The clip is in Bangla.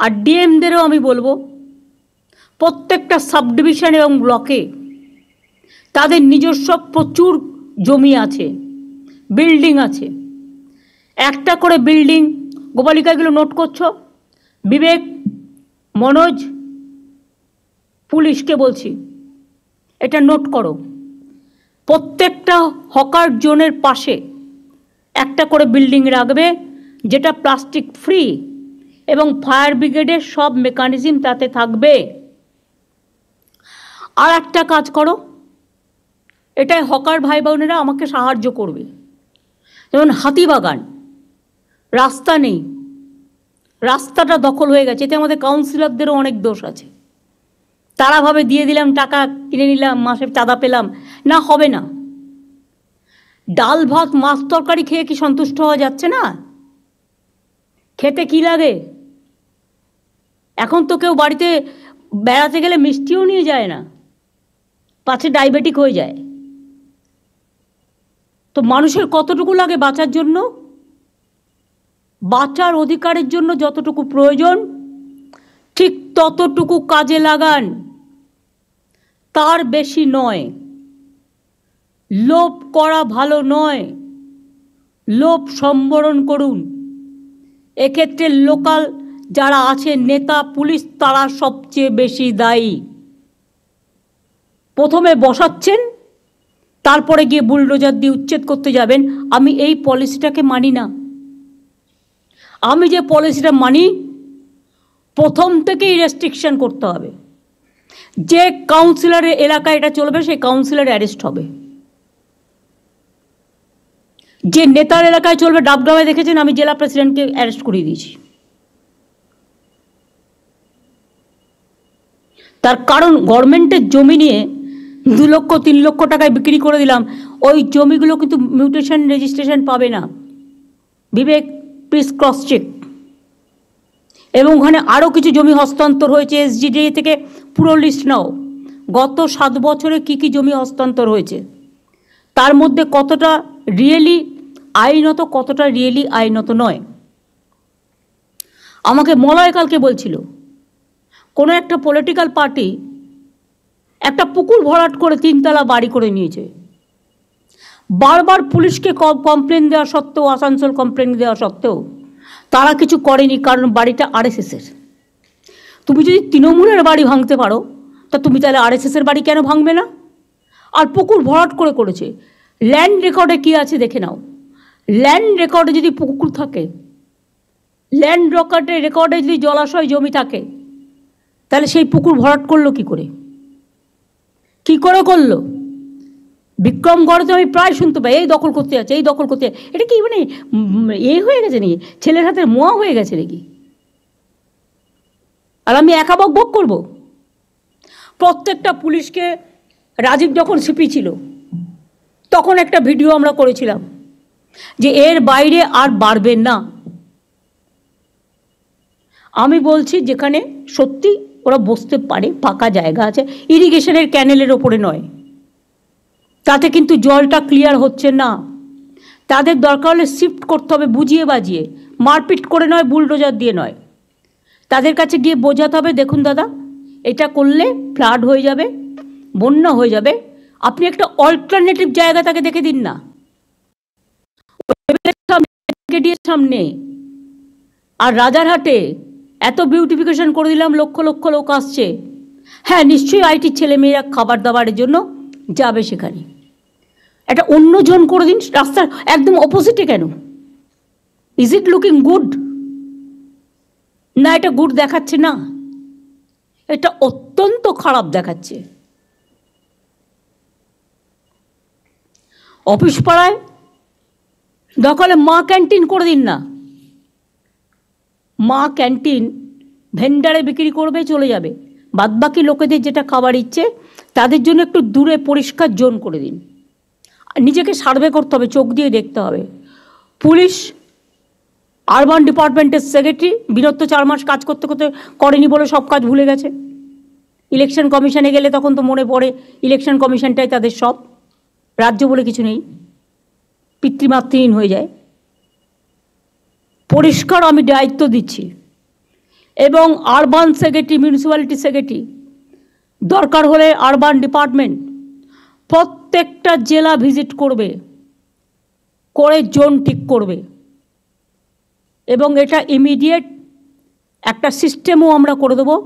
আর ডিএমদেরও আমি বলবো, প্রত্যেকটা সাব ডিভিশন এবং ব্লকে তাদের নিজস্ব প্রচুর জমি আছে, বিল্ডিং আছে। একটা করে বিল্ডিং, গোপালিকাগুলো নোট করছো, বিবেক, মনোজ, পুলিশকে বলছি এটা নোট করো, প্রত্যেকটা হকার জোনের পাশে একটা করে বিল্ডিং রাখবে, যেটা প্লাস্টিক ফ্রি এবং ফায়ার ব্রিগেডের সব মেকানিজম তাতে থাকবে। আর একটা কাজ করো, এটাই হকার ভাই বোনেরা আমাকে সাহায্য করবে। যেমন হাতিবাগান, রাস্তা নেই, রাস্তাটা দখল হয়ে গেছে, এতে আমাদের কাউন্সিলরদেরও অনেক দোষ আছে। তারা ভাবে দিয়ে দিলাম, টাকা কিনে নিলাম, মাসে চাঁদা পেলাম, না, হবে না। ডাল ভাত মাছ তরকারি খেয়ে কি সন্তুষ্ট হওয়া যাচ্ছে না? খেতে কি লাগে? এখন তো কেউ বাড়িতে বেড়াতে গেলে মিষ্টিও নিয়ে যায় না, পাছে ডায়াবেটিক হয়ে যায়। তো মানুষের কতটুকু লাগে বাঁচার জন্য? বাঁচার অধিকারের জন্য যতটুকু প্রয়োজন ঠিক ততটুকু কাজে লাগান, তার বেশি নয়। লোভ করা ভালো নয়, লোভ সম্বরণ করুন। এক্ষেত্রে লোকাল যারা আছে, নেতা, পুলিশ, তারা সবচেয়ে বেশি দায়ী। প্রথমে বসাচ্ছেন, তারপরে গিয়ে বুলডোজার দিয়ে উচ্ছেদ করতে যাবেন। আমি এই পলিসিটাকে মানি না। আমি যে পলিসিটা মানি, প্রথম থেকেই রেস্ট্রিকশন করতে হবে। যে কাউন্সিলরের এলাকায় এটা চলবে সেই কাউন্সিলর অ্যারেস্ট হবে। যে নেতার এলাকায় চলবে, ডাবগ্রামে দেখেছেন আমি জেলা প্রেসিডেন্টকে অ্যারেস্ট করিয়ে দিয়েছি। তার কারণ গভর্নমেন্টের জমি নিয়ে 2 লক্ষ 3 লক্ষ টাকায় বিক্রি করে দিলাম, ওই জমিগুলো কিন্তু মিউটেশন রেজিস্ট্রেশন পাবে না। বিবেক, প্লিজ ক্রস চেক। এবং ওখানে আরও কিছু জমি হস্তান্তর হয়েছে, এসজিডি থেকে পুরো লিস্ট নাও, গত 7 বছরে কি কি জমি হস্তান্তর হয়েছে, তার মধ্যে কতটা রিয়েলি আইনত, কতটা রিয়েলি আইনত নয়। আমাকে মলয় কালকে বলছিল, কোনো একটা পলিটিক্যাল পার্টি একটা পুকুর ভরাট করে 3 তলা বাড়ি করে নিয়েছে। বারবার পুলিশকে কমপ্লেন দেওয়া সত্ত্বেও, আসানসোল কমপ্লেন দেওয়া সত্ত্বেও তারা কিছু করেনি, কারণ বাড়িটা আরএসএসের। তুমি যদি তৃণমূলের বাড়ি ভাঙতে পারো, তা তুমি তাহলে আরএসএসের বাড়ি কেন ভাঙবে না? আর পুকুর ভরাট করে করেছে। ল্যান্ড রেকর্ডে কী আছে দেখে নাও। ল্যান্ড রেকর্ডে যদি পুকুর থাকে, ল্যান্ড রেকর্ডে যদি জলাশয় জমি থাকে, তাহলে সেই পুকুর ভরাট করলো কি করে? কি করে করলো? বিক্রমগড়ে আমি প্রায় শুনতে পাই, এই দখল করতে যাচ্ছে, এই দখল করতে যাচ্ছে। এটা কি মানে হয়ে গেছে নাকি? ছেলের হাতের মোয়া হয়ে গেছে নাকি? আর আমি একা বক করবো? প্রত্যেকটা পুলিশকে, রাজীব যখন সিপি ছিল তখন একটা ভিডিও আমরা করেছিলাম যে এর বাইরে আর বাড়বেন না। আমি বলছি যেখানে সত্যি ওরা বসতে পারে, ফাঁকা জায়গা আছে, ইরিগেশনের ক্যানেলের ওপরে নয়, তাতে কিন্তু জলটা ক্লিয়ার হচ্ছে না। তাদের দরকার হলে শিফট করতে হবে, বুঝিয়ে বাজিয়ে, মারপিট করে নয়, বুলডোজার দিয়ে নয়। তাদের কাছে গিয়ে বোঝাতে হবে, দেখুন দাদা, এটা করলে ফ্লাড হয়ে যাবে, বন্যা হয়ে যাবে, আপনি একটা অল্টারনেটিভ জায়গা তাকে দেখে দিন না। সামনে আর রাজারহাটে এত বিউটিফিকেশন করে দিলাম, লক্ষ লক্ষ লোক আসছে। হ্যাঁ, নিশ্চয়ই আইটির ছেলেমেয়েরা খাবার দাবারের জন্য যাবে সেখানে। একটা অন্য জোন করে দিন, রাস্তার একদম অপোজিটে কেন? Is it looking good? না, এটা গুড দেখাচ্ছে না, এটা অত্যন্ত খারাপ দেখাচ্ছে। অফিস পাড়ায় দখলে মা ক্যান্টিন করে দিন না। মা ক্যান্টিন ভেন্ডারে বিক্রি করবে, চলে যাবে। বাদবাকি লোকেদের যেটা খাবার ইচ্ছে তাদের জন্য একটু দূরে পরিষ্কার জোন করে দিন। নিজেকে সার্ভে করতে হবে, চোখ দিয়ে দেখতে হবে। পুলিশ, আরবান ডিপার্টমেন্টের সেক্রেটারি বিরত 4 মাস কাজ করতে করতে করেনি বলে সব কাজ ভুলে গেছে। ইলেকশন কমিশনে গেলে তখন তো মনে পড়ে ইলেকশন কমিশনটাই তাদের সব, রাজ্য বলে কিছু নেই, পিতৃমাতৃহীন হয়ে যায়। পরিষ্কার আমি দায়িত্ব দিচ্ছি, এবং আরবান সেক্রেটারি, মিউনিসিপ্যালিটি সেক্রেটারি, দরকার হলে আরবান ডিপার্টমেন্ট প্রত্যেকটা জেলা ভিজিট করবে, করে জোন ঠিক করবে এবং এটা ইমিডিয়েট একটা সিস্টেমও আমরা করে দেবো।